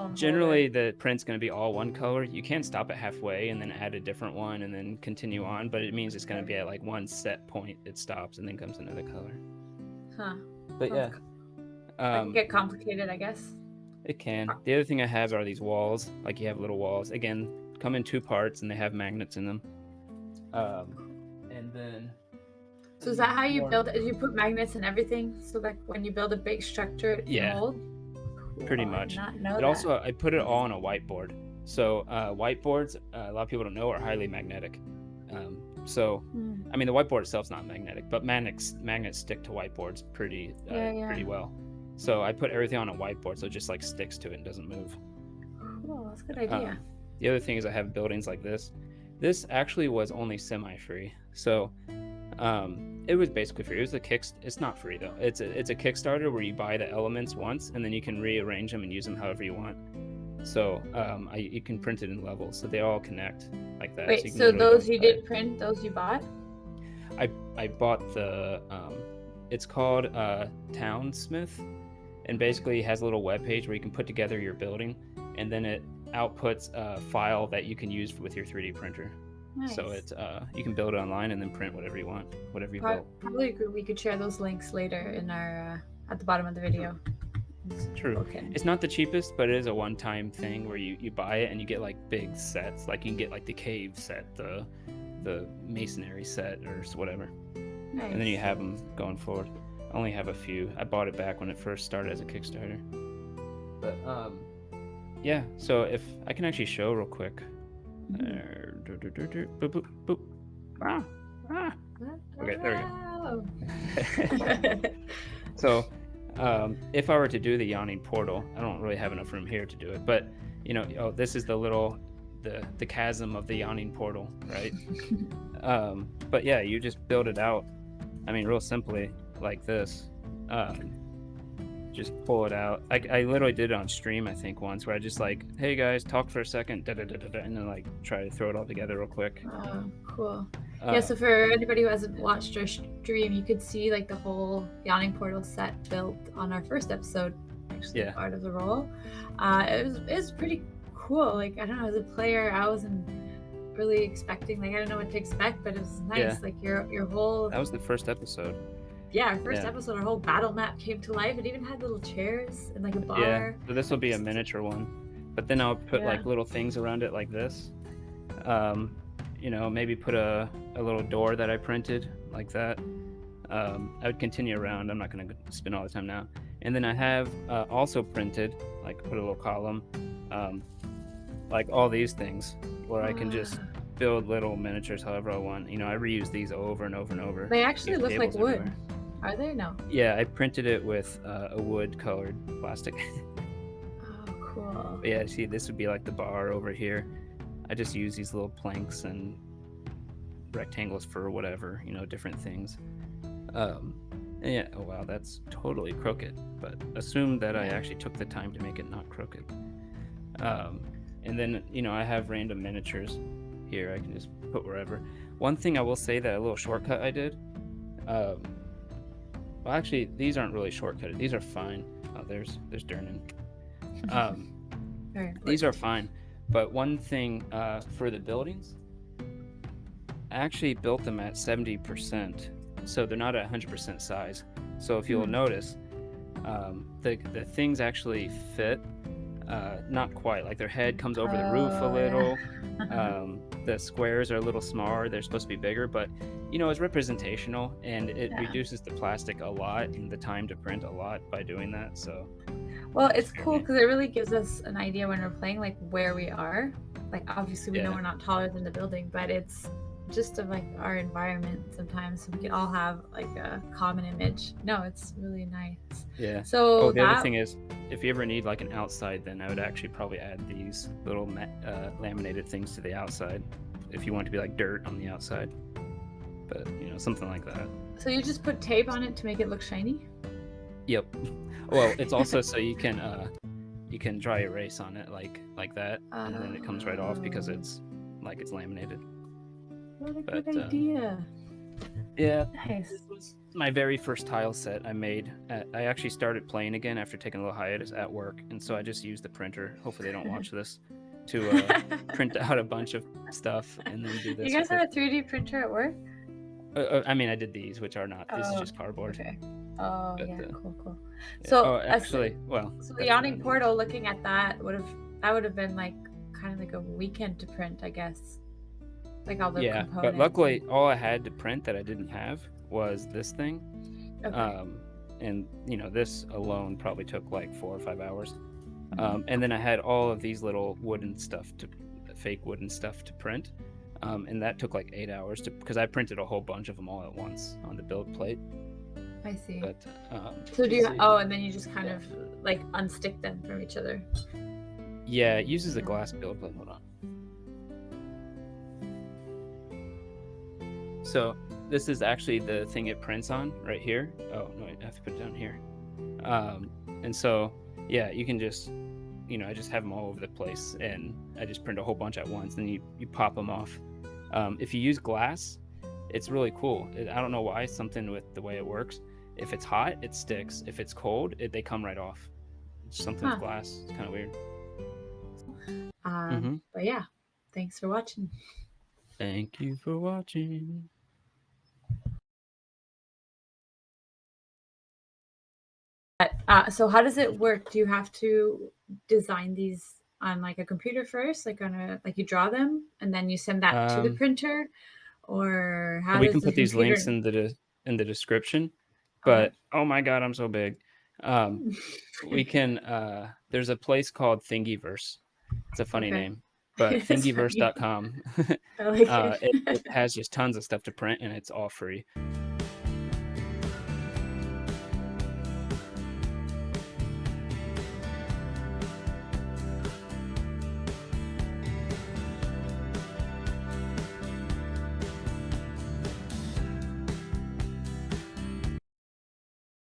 phone generally holder. the print's going to be all one color. You can stop at halfway and then add a different one and then continue on, but it means it's going to be at like one set point. It stops and then comes another color. Huh. But yeah, That can get complicated, I guess. it can. The other thing I have are these walls. Like you have little walls. Again, come in 2 parts and they have magnets in them. And then. So is that how you build it? You put magnets in everything so that when you build a big structure, it can hold? Cool. Pretty much. I did not know But that. also, I put it all on a whiteboard. So whiteboards, a lot of people don't know, are highly magnetic. I mean, the whiteboard itself is not magnetic, but magnets stick to whiteboards pretty well. So I put everything on a whiteboard, so it just like sticks to it and doesn't move. Cool, that's a good idea. The other thing is I have buildings like this. This actually was only semi-free. So it was basically free. It's not free though. It's a Kickstarter where you buy the elements once and then you can rearrange them and use them however you want. So you can print it in levels, so they all connect like that. Wait, so those you did print, those you bought? I bought the it's called Townsmith, and basically it has a little web page where you can put together your building, and then it outputs a file that you can use with your 3D printer. Nice. So it's you can build it online and then print whatever you want, whatever you build. Probably we could share those links later in our at the bottom of the video. True. Okay. It's not the cheapest, but it is a one-time thing where you buy it and you get like big sets. Like you can get like the cave set, the masonry set, or whatever. Nice. And then you have them going forward. I only have a few. I bought it back when it first started as a Kickstarter. But yeah. So if I can actually show real quick. Boop, boop, boop. Okay, there we go. So. If I were to do the yawning portal, I don't really have enough room here to do it, but this is the chasm of the yawning portal, right? But yeah, you just build it out. I mean, real simply like this. Just pull it out. I literally did it on stream, I think, once, where I just like, hey guys, talk for a second, and then like try to throw it all together real quick. Cool. Yeah, so for anybody who hasn't watched our stream, you could see like the whole yawning portal set built on our first episode, actually part of the role. It was pretty cool. Like, I don't know, as a player, I wasn't really expecting, like, I don't know what to expect, but it was nice. Yeah. Like your whole... That was the first episode. Yeah, our first episode, our whole battle map came to life. It even had little chairs and like a bar. Yeah, so this will be a miniature one. But then I'll put like little things around it like this. Maybe put a little door that I printed like that. I would continue around. I'm not going to spend all the time now. And then I have also printed, like put a little column, like all these things where I can just build little miniatures however I want. I reuse these over and over and over. They actually look like wood. Everywhere. Are they? No. Yeah, I printed it with a wood-colored plastic. Oh, cool. But yeah, see, this would be like the bar over here. I just use these little planks and rectangles for whatever, different things. Yeah, oh wow, that's totally crooked, but assume that I actually took the time to make it not crooked. And then, I have random miniatures here. I can just put wherever. One thing I will say, that a little shortcut I did, well, actually, these aren't really shortcutted. These are fine. Oh, there's Dernan. These are fine. But one thing for the buildings, I actually built them at 70%, so they're not at 100% size. So if you'll notice, the things actually fit, not quite. Like their head comes over the roof a little. The squares are a little smaller. They're supposed to be bigger, but it's representational, and it reduces the plastic a lot and the time to print a lot by doing that. So, well, it's cool because it really gives us an idea when we're playing, like where we are. Like obviously we know we're not taller than the building, but it's just of like our environment sometimes, so we can all have like a common image. No, it's really nice. Yeah. So the other thing is, if you ever need like an outside, then I would actually probably add these little laminated things to the outside if you want it to be like dirt on the outside. But something like that. So you just put tape on it to make it look shiny? Yep. Well, it's also so you can dry erase on it like that, and then it comes right off because it's laminated. What a good idea. Yeah. Nice. my very first tile set I made. I actually started playing again after taking a little hiatus at work, and so I just used the printer. Hopefully they don't watch this. To print out a bunch of stuff and then do this. You guys have a 3D printer at work? I mean, I did these, which are not. This is just cardboard. Okay. Oh, but, yeah, cool. Yeah. So actually, well. So the yawning portal. Looking at that would have been like kind of like a weekend to print, I guess. Like all the components. But luckily, all I had to print that I didn't have was this thing. Okay. And this alone probably took like 4 or 5 hours. And then I had all of these little fake wooden stuff to print. And that took like 8 hours because I printed a whole bunch of them all at once on the build plate. I see. But, so do you? Oh, and then you just kind of like unstick them from each other. Yeah, it uses a glass build plate. Hold on. So this is actually the thing it prints on right here. Oh no, I have to put it down here. And so yeah, you can just, I just have them all over the place, and I just print a whole bunch at once, and you pop them off. If you use glass, it's really cool. I don't know why, something with the way it works. If it's hot, it sticks. If it's cold, they come right off. It's something with glass. It's kind of weird. But yeah, thanks for watching. Thank you for watching. So how does it work? Do you have to design these on like a computer first, like you draw them and then you send that to the printer, or how? We can put these links in the description. But oh my god, I'm so big. We can. There's a place called Thingiverse. It's a funny name, but thingiverse.com. I like it. It has just tons of stuff to print, and it's all free.